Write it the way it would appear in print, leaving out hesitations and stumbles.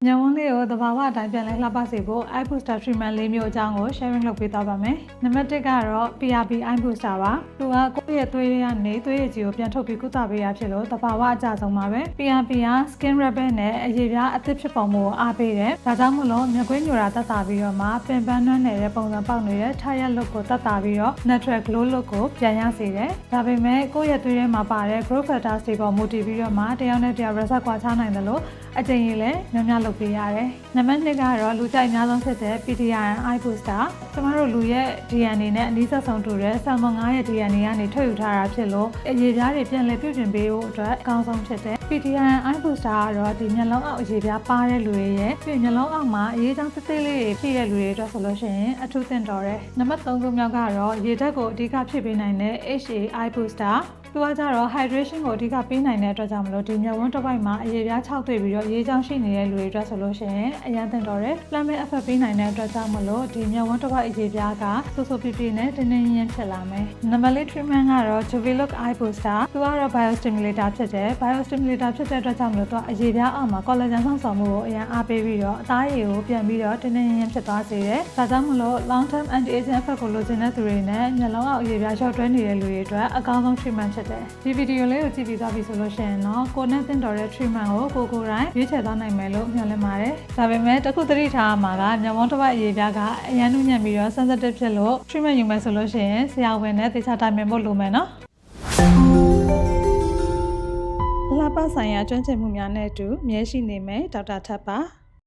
ညဝန်းလေးကိုသဘာဝအတိုင်းပြန်လဲလှပစေဖို့ eye booster treatment ၄မျိုးအကြောင်းကို sharing လုပ်ပေးသွားပါမယ်။နံပါတ်1ကတော့ PRP eye booster ပါ။သူကကိုယ့်ရဲ့သွေးရည်ကနေသွေးရည်ကြီးကိုပြန်ထုတ်ပြီးကုသပေးရဖြစ်လို့သဘာဝအကျဆုံးပါပဲ။ PRP က skin rabbit နဲ့အရေပြားအသစ်ဖြစ်ပုံမှုကိုအားပေးတယ်။ဒါကြောင့်မလို့မျက်ကွင်းညိုတာတက်တာပြီးတော့မှပင်ပန်းနှွမ်းနေတဲ့ပုံစံပေါက်နေတဲ့ tired look ကိုတက်တာပြီးတော့ natural glow look ကိုပြန်ရစေတယ်။ဒါပေမဲ့ကိုယ့်ရဲ့သွေးထဲမှာပါတဲ့ growth factors တွေပေါ်မူတည်ပြီးတော့မှတယောက်နဲ့တယောက် result ကွာခြားနိုင်တယ်လို့အကျဉ်းကြီးလည်းများများလုပ်ပေးရတယ်။နံပါတ်2ကတော့လူကြိုက်အများဆုံးဖြစ်တဲ့ PTRN eye booster ကျမတို့လူရဲ့ DNA နဲ့အနည်းဆက်ဆုံးတူတဲ့ salmon 9ရဲ့ DNA ကနေထုတ်ယူထားတာဖြစ်လို့အရေပြားတွေပြန်လည်ပြုပြင်ပေးဖို့အတွက်အကောင်းဆုံးဖြစ်တယ်။ PTRN eye booster ကတော့ဒီမျက်လုံးအောက်အရေပြားပါတဲ့လူတွေရဲ့ပြီးမျက်လုံးအောက်မှာအရေးကြောင်းသေးသေးလေးတွေဖြစ်တဲ့လူတွေအတွက်ဆိုလို့ရှိရင်အထူးသင့်တော်တယ်။နံပါတ်3ခုမြောက်ကတော့ရေဓာတ်ကိုအဓိကဖြစ်ပေးနိုင်တဲ့ HA eye boosterသူကကြတော့ hydration ကိုအဓိကပေးနိုင်တဲ့အတွက်ကြောင့်မလို့ဒီမျက်ဝန်းတစ်ပိုက်မှာအရေပြား6တွေ့ပြီးတော့ရေချောင်းရှိနေတဲ့လူတွေအတွက်ဆိုလို့ရှိရင်အရန်သင့်တော်တယ်။ Plummet effect ပေးနိုင်တဲ့အတွက်ကြောင့်မလို့ဒီမျက်ဝန်းတစ်ပိုက်အရေပြားကဆူဆူပြပြနဲ့တင်းတင်းရင်းဖြစ်လာမယ်။ နံပါတ်4 treatment ကတော့ Juvilook eye booster သူကတော့ biostimulator ဖြစ်တယ်။ biostimulator ဖြစ်တဲ့အတွက်ကြောင့်မလို့သူကအရေပြားအောက်မှာ collagen ဆောင်းဆောင်မှုကိုအရန်အားပေးပြီးတော့အသားရည်ကိုပြန်ပြီးတော့တင်းတင်းရင်းဖြစ်သွားစေတယ်။ဒါကြောင့်မလို့ long term anti aging effect ကိုလိုချင်တဲ့သူတွေနဲ့မျက်လုံးအောက်အရေပြားလျှော့တွဲနေတဲ့လူတွေအတွက်အကောင်းဆုံး treatment ဖြစ်တယ်။ဒီဗီဒီယိုလေးကိုကြည့်ပြီးသွားပြီဆိုလို့ရှိရင်တော့ကိုနဲ့တင်တော်တဲ့ treatment ကိုကိုယ်တိုင်ရွေးချယ်သွားနိုင်မယ်လို့မျှော်လင့်ပါတယ်။ဒါပေမဲ့တစ်ခုသတိထားရမှာကမျက်ဝန်းတစ်ပတ်အရေပြားကအရန်နုညံ့ပြီးတော့ sensitive ဖြစ်လို့ treatment ယူမယ်ဆိုလို့ရှိရင်ဆရာဝန်နဲ့သေချာတိုင်ပင်ဖို့လိုမယ်နော်။လှပဆိုင်ရာကျွမ်းကျင်မှုများနဲ့အတူမြဲရှိနေမယ်ဒေါက်တာထပ်ပါ